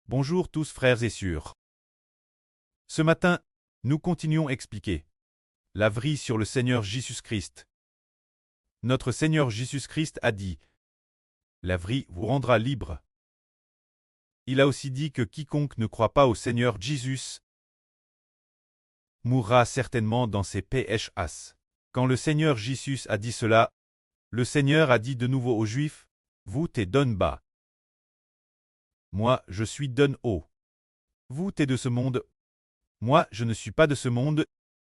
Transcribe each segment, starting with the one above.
Bonjour tous frères et sœurs. Ce matin, nous continuons à expliquer la vraie sur le Seigneur Jésus-Christ. Notre Seigneur Jésus-Christ a dit « La vraie vous rendra libre ». Il a aussi dit que quiconque ne croit pas au Seigneur Jésus mourra certainement dans ses péchés. Quand le Seigneur Jésus a dit cela, le Seigneur a dit de nouveau aux Juifs « Vous t'es donne bas. Moi, je suis donne haut. Vous t'es de ce monde. Moi, je ne suis pas de ce monde.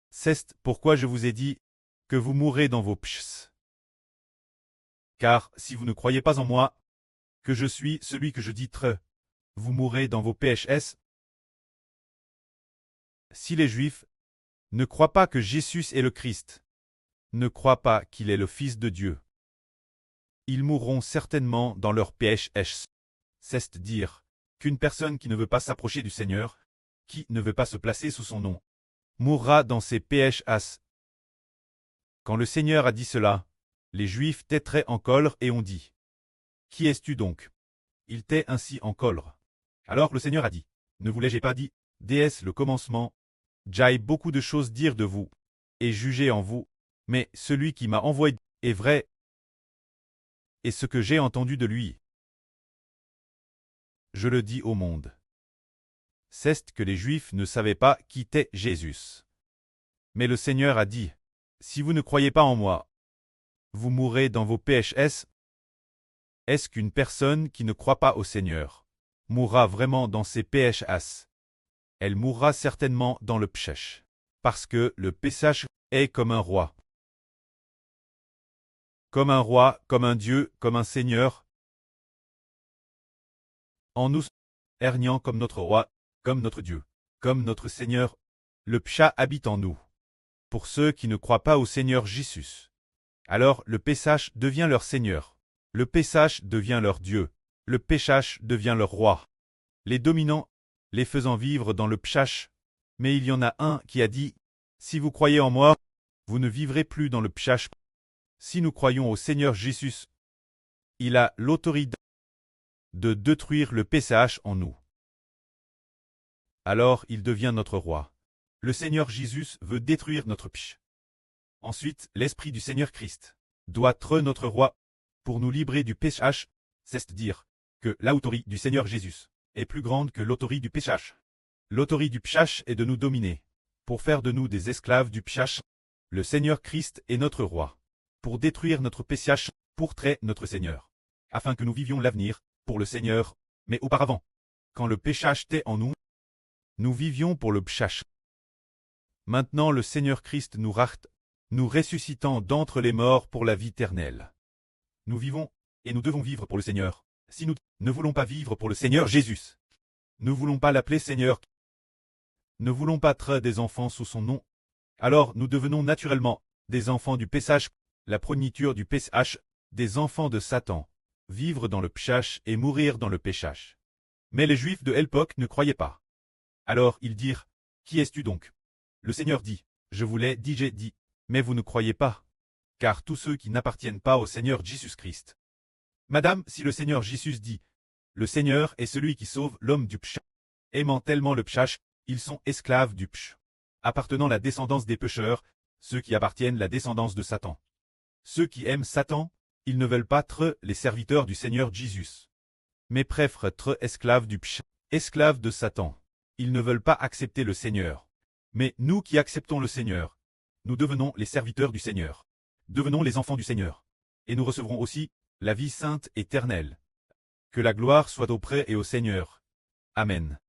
C'est pourquoi je vous ai dit que vous mourrez dans vos péchés. Car si vous ne croyez pas en moi, que je suis celui que je dis vous mourrez dans vos péchés. Si les Juifs ne croient pas que Jésus est le Christ, ne croient pas qu'il est le Fils de Dieu, ils mourront certainement dans leurs péchés. C'est-à-dire qu'une personne qui ne veut pas s'approcher du Seigneur, qui ne veut pas se placer sous son nom, mourra dans ses péchés. Quand le Seigneur a dit cela, les Juifs étaient en colère et ont dit « Qui es-tu donc » Il était ainsi en colère. Alors le Seigneur a dit « Ne vous l'ai-je pas dit, déesse le commencement, j'aille beaucoup de choses dire de vous, et juger en vous, mais celui qui m'a envoyé est vrai, et ce que j'ai entendu de lui, je le dis au monde. » C'est que les Juifs ne savaient pas qui était Jésus. Mais le Seigneur a dit « Si vous ne croyez pas en moi, vous mourrez dans vos péchés. » Est-ce qu'une personne qui ne croit pas au Seigneur mourra vraiment dans ses péchés? Elle mourra certainement dans le péché, parce que le péché est comme un roi. Comme un roi, comme un Dieu, comme un Seigneur. En nous, régnant comme notre roi, comme notre Dieu, comme notre Seigneur, le péché habite en nous. Pour ceux qui ne croient pas au Seigneur Jésus, alors le péché devient leur Seigneur. Le péché devient leur Dieu. Le péché devient leur roi. Les dominants, les faisant vivre dans le péché. Mais il y en a un qui a dit « Si vous croyez en moi, vous ne vivrez plus dans le péché. » Si nous croyons au Seigneur Jésus, il a l'autorité de détruire le péché en nous. Alors il devient notre roi. Le Seigneur Jésus veut détruire notre péché. Ensuite, l'Esprit du Seigneur Christ doit être notre roi pour nous libérer du péché, c'est-à-dire que l'autorité du Seigneur Jésus est plus grande que l'autorité du péché. L'autorité du péché est de nous dominer, pour faire de nous des esclaves du péché. Le Seigneur Christ est notre roi, pour détruire notre péché, pour traiter notre Seigneur, afin que nous vivions l'avenir pour le Seigneur, mais auparavant, quand le péché était en nous, nous vivions pour le péché. Maintenant le Seigneur Christ nous rachète, nous ressuscitant d'entre les morts pour la vie éternelle. Nous vivons, et nous devons vivre pour le Seigneur. Si nous ne voulons pas vivre pour le Seigneur Jésus, ne voulons pas l'appeler Seigneur, ne voulons pas être des enfants sous son nom, alors nous devenons naturellement des enfants du péché, la progéniture du péché, des enfants de Satan, vivre dans le péché et mourir dans le péché. Mais les Juifs de l'époque ne croyaient pas. Alors ils dirent « Qui es-tu donc » Le Seigneur dit « Je vous l'ai dit, j'ai dit, mais vous ne croyez pas, car tous ceux qui n'appartiennent pas au Seigneur Jésus-Christ. » Madame, si le Seigneur Jésus dit « Le Seigneur est celui qui sauve l'homme du péché. » Aimant tellement le péché, ils sont esclaves du péché. Appartenant à la descendance des pécheurs, ceux qui appartiennent à la descendance de Satan. Ceux qui aiment Satan, ils ne veulent pas être les serviteurs du Seigneur Jésus, mais préfèrent être esclaves du péché, esclaves de Satan. Ils ne veulent pas accepter le Seigneur. Mais nous qui acceptons le Seigneur, nous devenons les serviteurs du Seigneur. Devenons les enfants du Seigneur. Et nous recevrons aussi la vie sainte éternelle. Que la gloire soit auprès et au Seigneur. Amen.